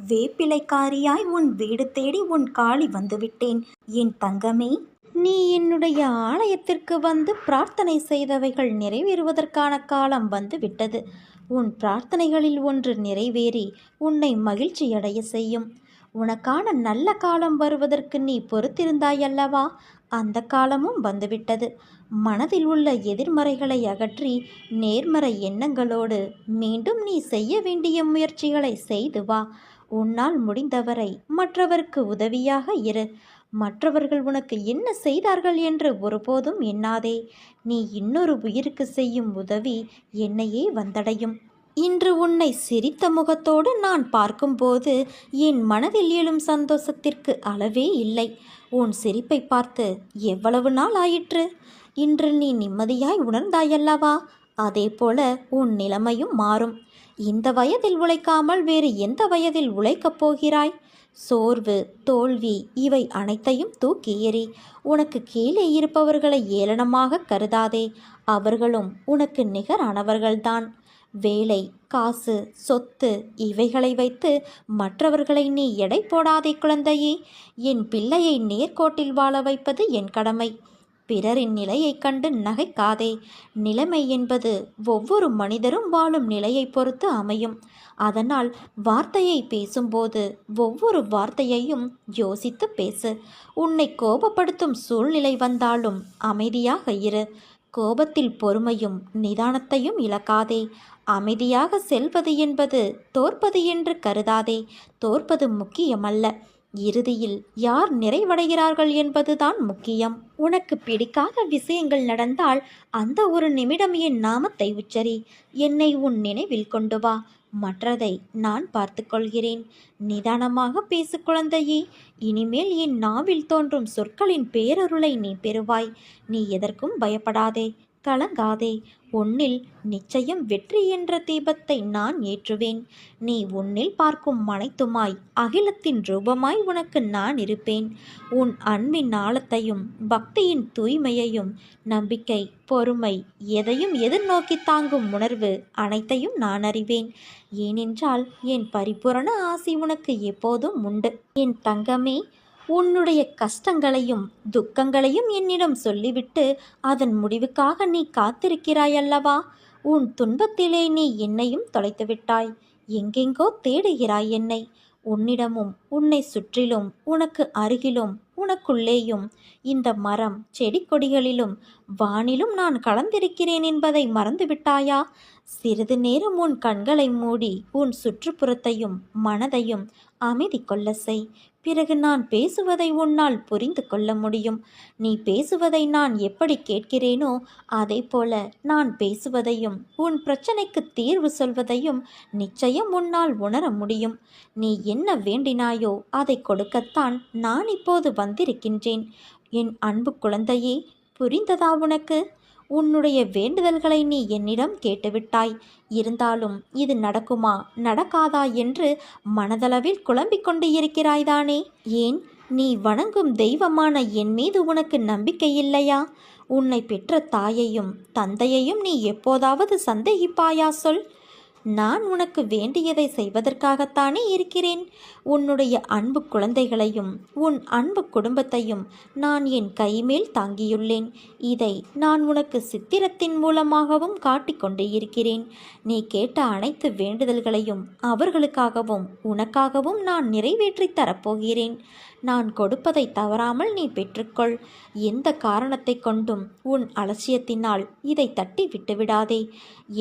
வேப்பிலைக்காரியாய் உன் வீடு தேடி உன் காலி வந்துவிட்டேன். என் தங்கமே, நீ என்னுடைய ஆலயத்திற்கு வந்து பிரார்த்தனை செய்தவைகள் நிறைவேறுவதற்கான காலம் வந்து விட்டது. உன் பிரார்த்தனைகளில் ஒன்று நிறைவேறி உன்னை மகிழ்ச்சியடைய செய்யும். உனக்கான நல்ல காலம் வருவதற்கு நீ பொறுத்திருந்தாயல்லவா? அந்த காலமும் வந்துவிட்டது. மனதில் உள்ள எதிர்மறைகளை அகற்றி நேர்மறை எண்ணங்களோடு மீண்டும் நீ செய்ய வேண்டிய முயற்சிகளை செய்து வா. உன்னால் முடிந்தவரை மற்றவருக்கு உதவியாக இரு. மற்றவர்கள் உனக்கு என்ன செய்தார்கள் என்று ஒருபோதும் எண்ணாதே. நீ இன்னொரு உயிருக்கு செய்யும் உதவி என்னையே வந்தடையும். இன்று உன்னை சிரித்த முகத்தோடு நான் பார்க்கும்போது என் மனதில் எழும் சந்தோஷத்திற்கு அளவே இல்லை. உன் சிரிப்பை பார்த்து எவ்வளவு நாள் ஆயிற்று? இன்று நீ நிம்மதியாய் உணர்ந்தாயல்லவா? அதேபோல உன் நிலைமையும் மாறும். இந்த வயதில் உழைக்காமல் வேறு எந்த வயதில் உழைக்கப் போகிறாய்? சோர்வு, தோல்வி இவை அனைத்தையும் தூக்கி எறி. உனக்கு கீழே இருப்பவர்களை ஏளனமாக கருதாதே. அவர்களும் உனக்கு நிகரானவர்கள்தான். வேலை, காசு, சொத்து இவைகளை வைத்து மற்றவர்களை நீ எடை போடாதே குழந்தையே. என் பிள்ளையை நேர்கோட்டில் வாழ வைப்பது என் கடமை. பிறரின் நிலையை கண்டு நகைக்காதே. நிலைமை என்பது ஒவ்வொரு மனிதரும் வாழும் நிலையை பொறுத்து அமையும். அதனால் வார்த்தையை பேசும்போது ஒவ்வொரு வார்த்தையையும் யோசித்து பேசு. உன்னை கோபப்படுத்தும் சூழ்நிலை வந்தாலும் அமைதியாக இரு. கோபத்தில் பொறுமையும் நிதானத்தையும் இழக்காதே. அமைதியாக செல்வது என்பது தோற்பது என்று கருதாதே. தோற்பது முக்கியமல்ல, இறுதியில் யார் நிறைவடைகிறார்கள் என்பதுதான் முக்கியம். உனக்கு பிடிக்காத விஷயங்கள் நடந்தால் அந்த ஒரு நிமிடம் என் நாமத்தை உச்சரி. என்னை உன் நினைவில் கொண்டு வா. மற்றதை நான் பார்த்து கொள்கிறேன். நிதானமாக பேசு குழந்தையே. இனிமேல் என் நாவில் தோன்றும் சொற்களின் பேரருளை நீ பெறுவாய். நீ எதற்கும் பயப்படாதே, கலங்காதே. உன்னில் நிச்சயம் வெற்றி என்ற தீபத்தை நான் ஏற்றுவேன். நீ உன்னில் பார்க்கும் அனைத்துமாய் அகிலத்தின் ரூபமாய் உனக்கு நான் இருப்பேன். உன் அன்பின் ஆழத்தையும் பக்தியின் தூய்மையையும் நம்பிக்கை, பொறுமை எதையும் எதிர்நோக்கி தாங்கும் உணர்வு அனைத்தையும் நான் அறிவேன். ஏனென்றால் என் பரிபூரண ஆசி உனக்கு எப்போதும் உண்டு. என் தங்கமே, உன்னுடைய கஷ்டங்களையும் துக்கங்களையும் என்னிடம் சொல்லிவிட்டு அதன் முடிவுக்காக நீ காத்திருக்கிறாயல்லவா? உன் துன்பத்திலே நீ என்னையும் தொலைத்துவிட்டாய். எங்கெங்கோ தேடுகிறாய் என்னை. உன்னிடமும் உன்னை சுற்றிலும் உனக்கு அருகிலும் உனக்குள்ளேயும் இந்த மரம், செடி கொடிகளிலும் வானிலும் நான் கலந்திருக்கிறேன் என்பதை மறந்துவிட்டாயா? சிறிது நேரம் உன் கண்களை மூடி உன் சுற்றுப்புறத்தையும் மனதையும் அமைதி கொள்ள செய். பிறகு நான் பேசுவதை உன்னால் புரிந்து கொள்ள முடியும். நீ பேசுவதை நான் எப்படி கேட்கிறேனோ அதே போல நான் பேசுவதையும் உன் பிரச்சனைக்கு தீர்வு சொல்வதையும் நிச்சயம் உன்னால் உணர முடியும். நீ என்ன வேண்டினாயோ அதை கொடுக்கத்தான் நான் இப்போது வந்திருக்கின்றேன். என் அன்பு குழந்தையே, புரிந்ததா உனக்கு? உன்னுடைய வேண்டுதல்களை நீ என்னிடம் கேட்டுவிட்டாய். இருந்தாலும் இது நடக்குமா நடக்காதா என்று மனதளவில் குழம்பிக் கொண்டு இருக்கிறாய்தானே? ஏன், நீ வணங்கும் தெய்வமான என் மீது உனக்கு நம்பிக்கை இல்லையா? உன்னை பெற்ற தாயையும் தந்தையையும் நீ எப்போதாவது சந்தேகிப்பாயா? சொல். நான் உனக்கு வேண்டியதை செய்வதற்காகத்தானே இருக்கிறேன். உன்னுடைய அன்பு குழந்தைகளையும் உன் அன்பு குடும்பத்தையும் நான் என் கைமேல் தாங்கியுள்ளேன். இதை நான் உனக்கு சித்திரத்தின் மூலமாகவும் காட்டிக்கொண்டு இருக்கிறேன். நீ கேட்ட அனைத்து வேண்டுதல்களையும் அவர்களுக்காகவும் உனக்காகவும் நான் நிறைவேற்றி தரப்போகிறேன். நான் கொடுப்பதை தவறாமல் நீ பெற்றுக்கொள். எந்த காரணத்தை கொண்டும் உன் அலட்சியத்தினால் இதை தட்டி விட்டுவிடாதே.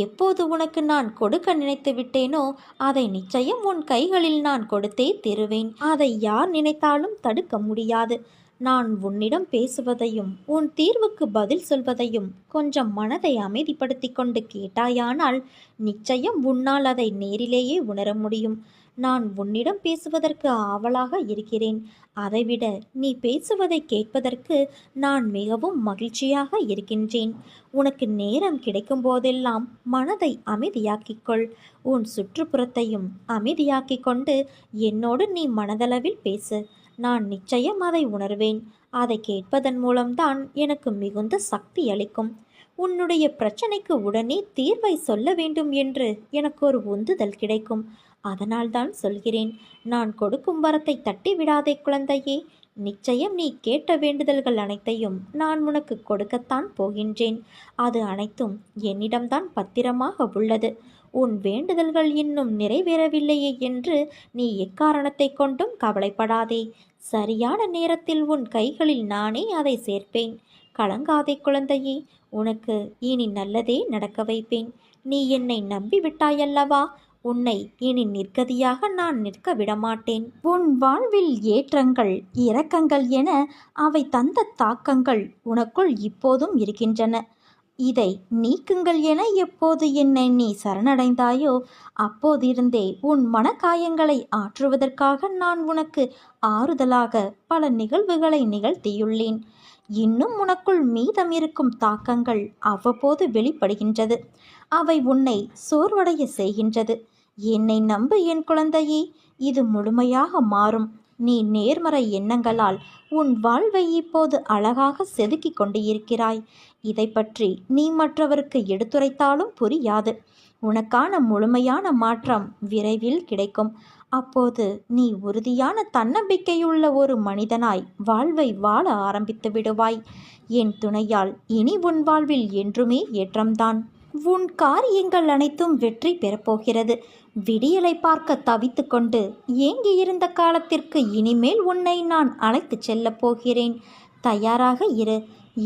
எப்போது உனக்கு நான் கொடுக்க நினைத்து விட்டேனோ அதை நிச்சயம் உன் கைகளில் நான் கொடுத்தே தருவேன். அதை யார் நினைத்தாலும் தடுக்க முடியாது. நான் உன்னிடம் பேசுவதையும் உன் தீர்வுக்கு பதில் சொல்வதையும் கொஞ்சம் மனதை அமைதிப்படுத்தி கொண்டு கேட்டாயானால் நிச்சயம் உன்னால் அதை நேரிலேயே உணர முடியும். நான் உன்னிடம் பேசுவதற்கு ஆவலாக இருக்கிறேன். அதைவிட நீ பேசுவதை கேட்பதற்கு நான் மிகவும் மகிழ்ச்சியாக இருக்கின்றேன். உனக்கு நேரம் கிடைக்கும் போதெல்லாம் மனதை அமைதியாக்கிக்கொள். உன் சுற்றுப்புறத்தையும் அமைதியாக்கி கொண்டு என்னோடு நீ மனதளவில் பேசு. நான் நிச்சயம் அதை உணர்வேன். அதை கேட்பதன் மூலம்தான் எனக்கு மிகுந்த சக்தி அளிக்கும். உன்னுடைய பிரச்சனைக்கு உடனே தீர்வை சொல்ல வேண்டும் என்று எனக்கு ஒரு உந்துதல் கிடைக்கும். அதனால்தான் சொல்கிறேன், நான் கொடுக்கும் வரத்தை தட்டி விடாதே குழந்தையே. நிச்சயம் நீ கேட்ட வேண்டுதல்கள் அனைத்தையும் நான் உனக்கு கொடுக்கத்தான் போகின்றேன். அது அனைத்தும் என்னிடம்தான் பத்திரமாக உள்ளது. உன் வேண்டுதல்கள் இன்னும் நிறைவேறவில்லையே என்று நீ எக்காரணத்தை கொண்டும் கவலைப்படாதே. சரியான நேரத்தில் உன் கைகளில் நானே அதை சேர்ப்பேன். கலங்காதே குழந்தையே, உனக்கு இனி நல்லதே நடக்க வைப்பேன். நீ என்னை நம்பிவிட்டாயல்லவா? உன்னை இனி நிர்கதியாக நான் நிற்க விடமாட்டேன். உன் வாழ்வில் ஏற்றங்கள் இரக்கங்கள் என அவை தந்த தாக்கங்கள் உனக்குள் இப்போதும் இருக்கின்றன. இதை நீக்குங்கள் என எப்போது என்னை நீ சரணடைந்தாயோ அப்போதிருந்தே உன் மனக்காயங்களை ஆற்றுவதற்காக நான் உனக்கு ஆறுதலாக பல நிகழ்வுகளை நிகழ்த்தியுள்ளேன். இன்னும் உனக்குள் மீதம் இருக்கும் தாக்கங்கள் அவ்வப்போது வெளிப்படுகின்றது. அவை உன்னை சோர்வடைய செய்கின்றது. என்னை நம்பு என் குழந்தையே, இது முழுமையாக மாறும். நீ நேர்மறை எண்ணங்களால் உன் வாழ்வை இப்போது அழகாக செதுக்கிக் கொண்டு இருக்கிறாய். இதை பற்றி நீ மற்றவருக்கு எடுத்துரைத்தாலும் புரியாது. உனக்கான முழுமையான மாற்றம் விரைவில் கிடைக்கும். அப்போது நீ உறுதியான தன்னம்பிக்கையுள்ள ஒரு மனிதனாய் வாழ்வை வாழ ஆரம்பித்து விடுவாய். என் துணையால் இனி உன் வாழ்வில் என்றுமே ஏற்றம்தான். உன் காரியங்கள் அனைத்தும் வெற்றி பெறப்போகிறது. விடியலை பார்க்க தவித்து கொண்டு ஏங்கியிருந்த காலத்திற்கு இனிமேல் உன்னை நான் அழைத்துச் செல்லப் போகிறேன். தயாராக இரு.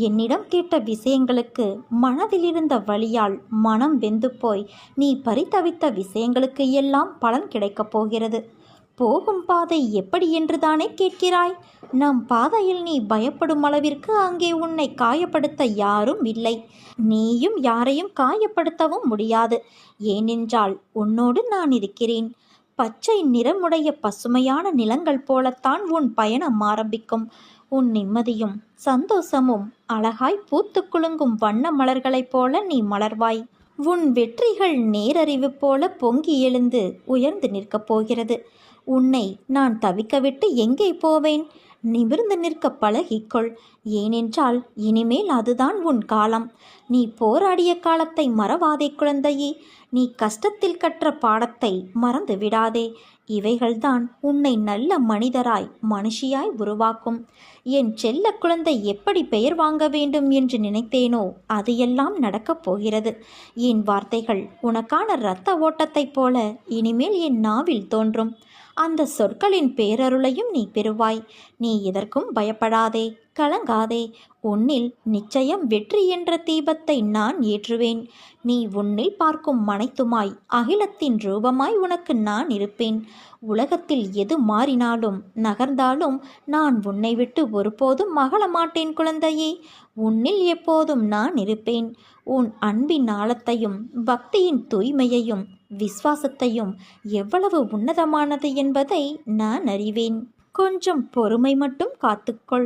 என்னிடம் கேட்ட விஷயங்களுக்கு மனதிலிருந்த வலியால் மனம் வெந்து போய் நீ பரிதவித்த விஷயங்களுக்கு எல்லாம் பலன் கிடைக்கப் போகிறது. போகும் பாதை எப்படி என்றுதானே கேட்கிறாய்? நம் பாதையில் நீ பயப்படும் அளவிற்கு அங்கே உன்னை காயப்படுத்த யாரும் இல்லை. நீயும் யாரையும் காயப்படுத்தவும் முடியாது. ஏனென்றால் உன்னோடு நான் இருக்கிறேன். பச்சை நிறமுடைய பசுமையான நிலங்கள் போலத்தான் உன் பயணம் ஆரம்பிக்கும். உன் நிம்மதியும் சந்தோஷமும் அழகாய் பூத்து குலுங்கும் வண்ண மலர்களைப் போல நீ மலர்வாய். உன் வெற்றிகள் நேரறிவு போல பொங்கி எழுந்து உயர்ந்து நிற்கப் போகிறது. உன்னை நான் தவிக்கவிட்டு எங்கே போவேன்? நிமிர்ந்து நிற்க பழகிக்கொள். ஏனென்றால் இனிமேல் அதுதான் உன் காலம். நீ போராடிய காலத்தை மறவாதே குழந்தையே. நீ கஷ்டத்தில் கற்ற பாடத்தை மறந்து விடாதே. இவைகள்தான் உன்னை நல்ல மனிதராய் மனுஷியாய் உருவாக்கும். என் செல்ல குழந்தை எப்படி பெயர் வாங்க வேண்டும் என்று நினைத்தேனோ அது எல்லாம் நடக்கப் போகிறது. என் வார்த்தைகள் உனக்கான இரத்த ஓட்டத்தைப் போல இனிமேல் என் நாவில் தோன்றும். அந்த சொற்களின் பேரருளையும் நீ பெறுவாய். நீ எதற்கும் பயப்படாதே, கலங்காதே. உன்னில் நிச்சயம் வெற்றி என்ற தீபத்தை நான் ஏற்றுவேன். நீ உன்னில் பார்க்கும் அனைத்துமாய் அகிலத்தின் ரூபமாய் உனக்கு நான் இருப்பேன். உலகத்தில் எது மாறினாலும் நகர்ந்தாலும் நான் உன்னை விட்டு ஒருபோதும் மகள மாட்டேன் குழந்தையே. உன்னில் எப்போதும் நான் இருப்பேன். உன் அன்பின் ஆழத்தையும் பக்தியின் தூய்மையையும் விசுவாசத்தையும் எவ்வளவு உன்னதமானது என்பதை நான் அறிவேன். கொஞ்சம் பொறுமை மட்டும் காத்துக்கொள்.